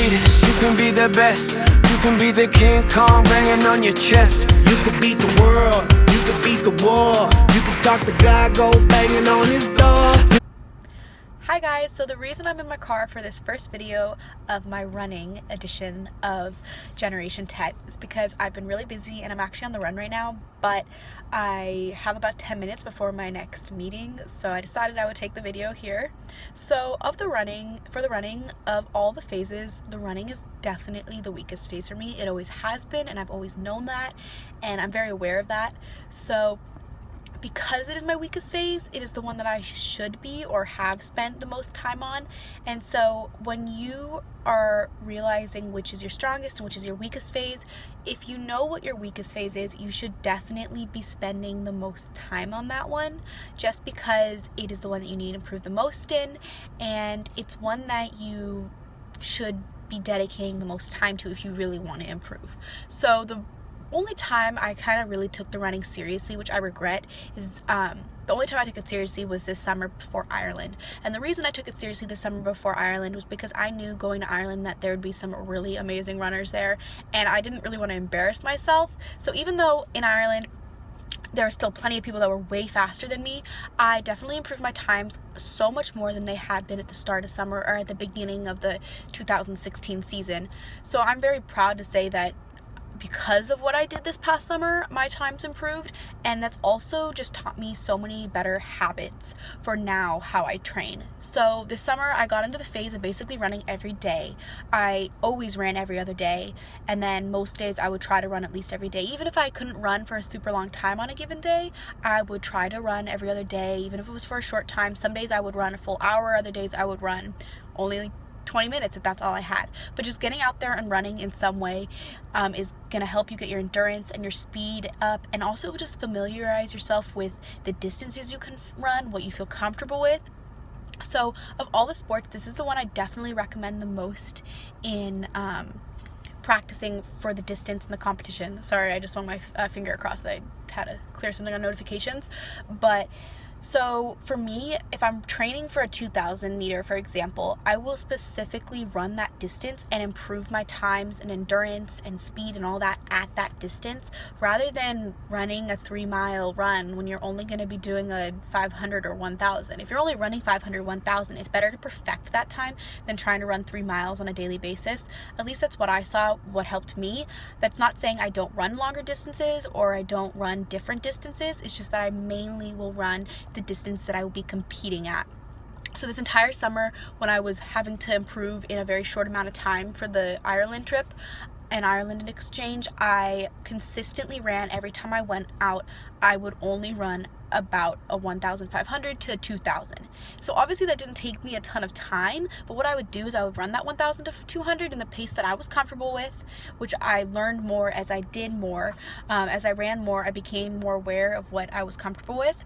greatest, you can be the best. You can be the King Kong banging on your chest. You could beat the world, you could beat the war. You could talk to God, go banging on his door. Hi guys, so the reason I'm in my car for this first video of my running edition of Generation 10 is because I've been really busy and I'm actually on the run right now, but I have about 10 minutes before my next meeting, so I decided I would take the video here. So for the running of all the phases, the running is definitely the weakest phase for me. It always has been, and I've always known that, and I'm very aware of that. So because it is my weakest phase, it is the one that I should be or have spent the most time on. And so when you are realizing which is your strongest and which is your weakest phase, if you know what your weakest phase is, you should definitely be spending the most time on that one, just because it is the one that you need to improve the most in, and it's one that you should be dedicating the most time to if you really want to improve. So the only time I kind of really took the running seriously, which I regret, is the only time I took it seriously was this summer before Ireland. And the reason I took it seriously this summer before Ireland was because I knew going to Ireland that there would be some really amazing runners there, and I didn't really want to embarrass myself. So even though in Ireland there are still plenty of people that were way faster than me, I definitely improved my times so much more than they had been at the start of summer or at the beginning of the 2016 season. So I'm very proud to say that because of what I did this past summer, my times improved, and that's also just taught me so many better habits for now how I train. So this summer I got into the phase of basically running every day. I always ran every other day, and then most days I would try to run at least every day. Even if I couldn't run for a super long time on a given day, I would try to run every other day, even if it was for a short time. Some days I would run a full hour, other days I would run only 20 minutes if that's all I had. But just getting out there and running in some way is going to help you get your endurance and your speed up, and also just familiarize yourself with the distances you can run, what you feel comfortable with. So of all the sports, this is the one I definitely recommend the most in practicing for the distance in the competition. Sorry, I just swung my finger across. I had to clear something on notifications. But so for me, if I'm training for a 2,000 meter, for example, I will specifically run that distance and improve my times and endurance and speed and all that at that distance, rather than running a 3-mile run when you're only going to be doing a 500 or 1,000. If you're only running 500, 1,000, it's better to perfect that time than trying to run 3 miles on a daily basis. At least that's what I saw, what helped me. That's not saying I don't run longer distances or I don't run different distances. It's just that I mainly will run the distance that I will be competing at. So this entire summer, when I was having to improve in a very short amount of time for the Ireland trip and Ireland exchange, I consistently ran. Every time I went out, I would only run about a 1,500 to 2,000. So obviously that didn't take me a ton of time, but what I would do is I would run that 1,000 to 200 in the pace that I was comfortable with, which I learned more as I did more. As I ran more, I became more aware of what I was comfortable with.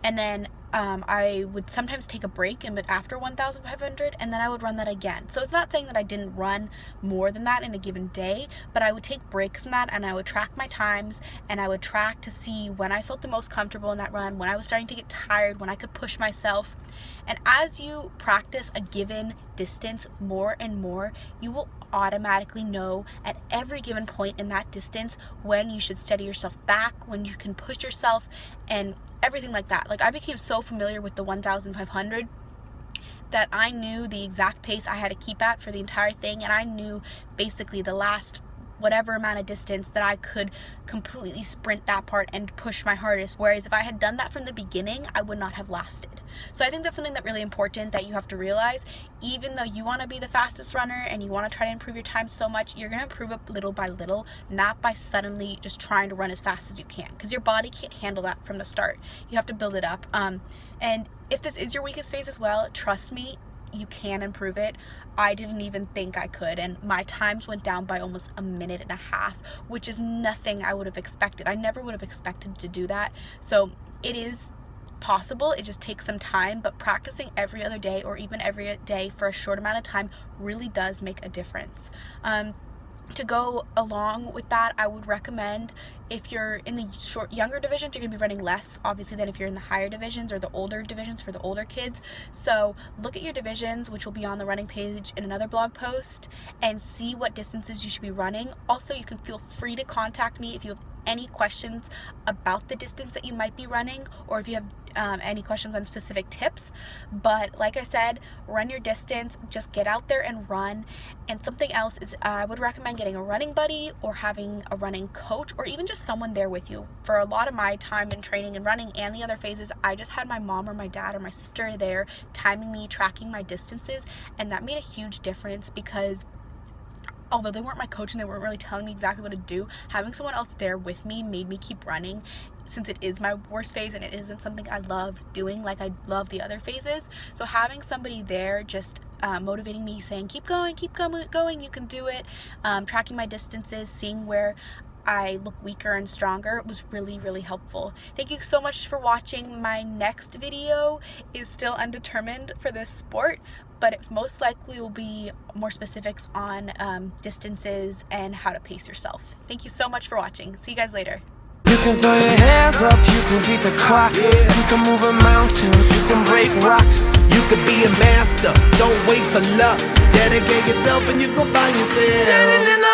And then I would sometimes take a break but after 1,500, and then I would run that again. So it's not saying that I didn't run more than that in a given day, but I would take breaks in that, and I would track my times, and I would track to see when I felt the most comfortable in that run, when I was starting to get tired, when I could push myself. And as you practice a given distance more and more, you will automatically know at every given point in that distance when you should steady yourself back, when you can push yourself, and everything like that. Like, I became so familiar with the 1,500 that I knew the exact pace I had to keep at for the entire thing, and I knew basically the last whatever amount of distance that I could completely sprint that part and push my hardest, whereas if I had done that from the beginning, I would not have lasted. So I think that's something that's really important that you have to realize. Even though you want to be the fastest runner and you want to try to improve your time so much, you're going to improve it little by little, not by suddenly just trying to run as fast as you can, because your body can't handle that from the start. You have to build it up. And if this is your weakest phase as well, trust me, you can improve it. I didn't even think I could, and my times went down by almost a minute and a half, which is nothing I would have expected. I never would have expected to do that. So it is possible. It just takes some time, but practicing every other day or even every day for a short amount of time really does make a difference. to go along with that, I would recommend, if you're in the younger divisions, you're going to be running less obviously than if you're in the higher divisions or the older divisions for the older kids. So look at your divisions, which will be on the running page in another blog post, and see what distances you should be running. Also, you can feel free to contact me if you have any questions about the distance that you might be running, or if you have any questions on specific tips. But like I said, run your distance, just get out there and run. And something else is, I would recommend getting a running buddy or having a running coach, or even just someone there with you. For a lot of my time in training and running and the other phases, I just had my mom or my dad or my sister there timing me, tracking my distances, and that made a huge difference, because although they weren't my coach and they weren't really telling me exactly what to do, having someone else there with me made me keep running, since it is my worst phase and it isn't something I love doing like I love the other phases. So having somebody there just motivating me, saying keep going, you can do it, tracking my distances, seeing where I look weaker and stronger, was really, really helpful. Thank you so much for watching. My next video is still undetermined for this sport, but it most likely will be more specifics on distances and how to pace yourself. Thank you so much for watching. See you guys later. You can throw your hands up, you can beat the clock. You can move a mountain, you can break rocks. You could be a master, don't wait for luck. Dedicate yourself and you gon' find yourself. Standing in the